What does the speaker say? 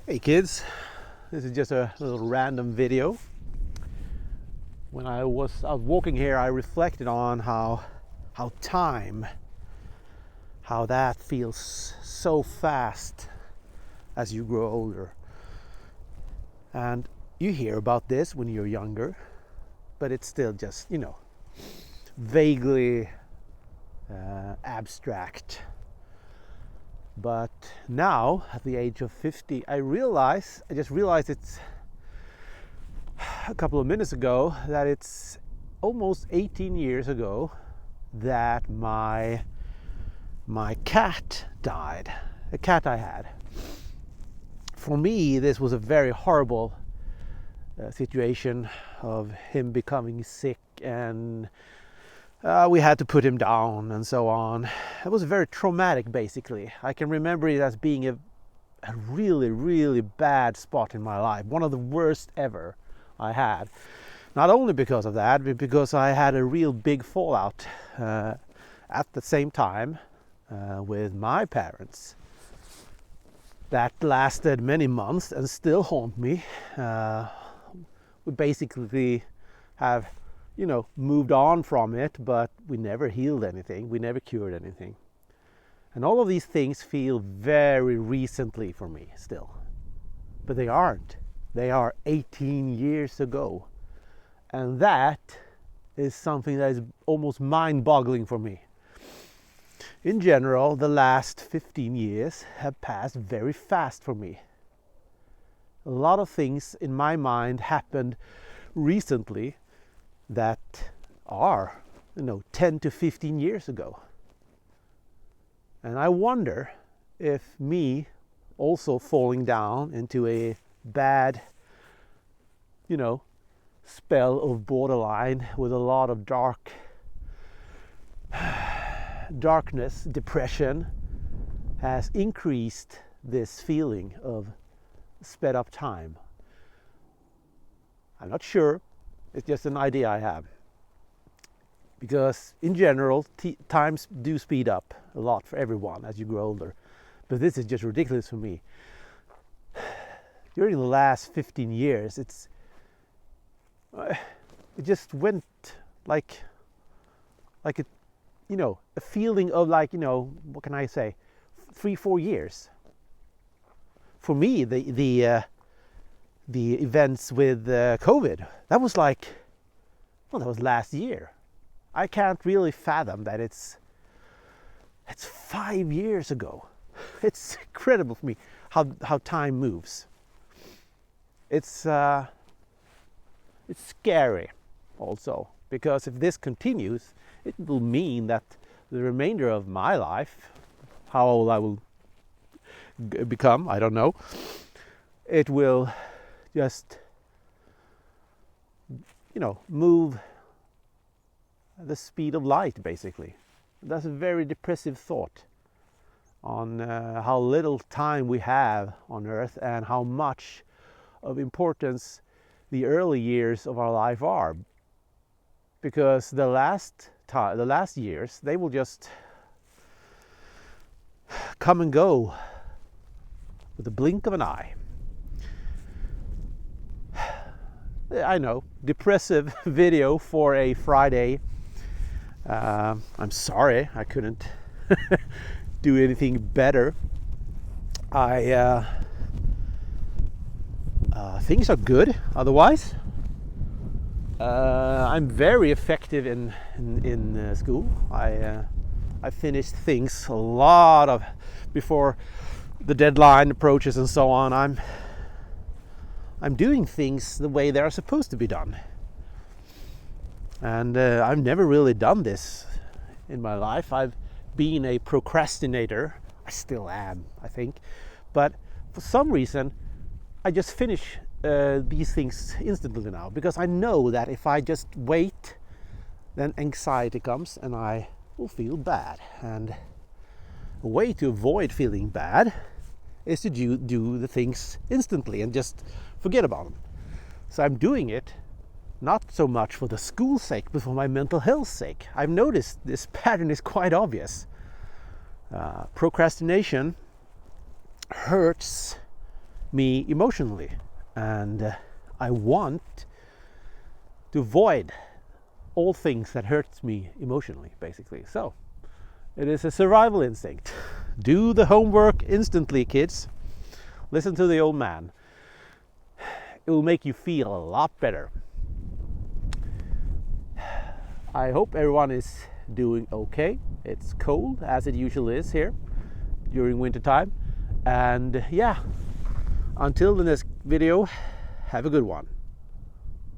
Hey kids, this is just a little random video. When I was walking here, I reflected on how time, how that feels so fast as you grow older. And you hear about this when you're younger, but it's still just, vaguely abstract. But now, at the age of 50, I just realized it's a couple of minutes ago that it's almost 18 years ago that my cat died. A cat I had. For me, this was a very horrible situation of him becoming sick, and we had to put him down and so on. It was very traumatic, basically. I can remember it as being a really, really bad spot in my life. One of the worst ever I had. Not only because of that, but because I had a real big fallout at the same time with my parents. That lasted many months and still haunt me. We basically have moved on from it, but we never healed anything. We never cured anything. And all of these things feel very recently for me still. But they aren't. They are 18 years ago. And that is something that is almost mind-boggling for me. In general, the last 15 years have passed very fast for me. A lot of things in my mind happened recently that are 10 to 15 years ago. And I wonder if me also falling down into a bad spell of borderline with a lot of darkness, depression, has increased this feeling of sped up time. I'm not sure. It's just an idea I have. Because in general, times do speed up a lot for everyone as you grow older. But this is just ridiculous for me. During the last 15 years, it just went like a feeling of what can I say, 3-4 years. For me, the events with COVID, that was that was last year. I can't really fathom that it's 5 years ago. It's incredible for me how time moves. It's scary also, because if this continues, it will mean that the remainder of my life, how old I will become, I don't know, it will just move the speed of light, basically. That's a very depressive thought on how little time we have on earth and how much of importance the early years of our life are, because the last years, they will just come and go with the blink of an eye. I know, depressive video for a Friday. I'm sorry I couldn't do anything better. Things are good otherwise. I'm very effective in school. I finished things a lot of before the deadline approaches and so on. I'm doing things the way they're supposed to be done. And I've never really done this in my life. I've been a procrastinator. I still am, I think. But for some reason, I just finish these things instantly now, because I know that if I just wait, then anxiety comes and I will feel bad. And a way to avoid feeling bad is to do the things instantly and just forget about them. So I'm doing it not so much for the school's sake, but for my mental health's sake. I've noticed this pattern is quite obvious. Procrastination hurts me emotionally, and I want to avoid all things that hurts me emotionally, basically. So it is a survival instinct. Do the homework instantly, kids. Listen to the old man. It will make you feel a lot better. I hope everyone is doing okay. It's cold, as it usually is here during winter time. And yeah, until the next video, have a good one.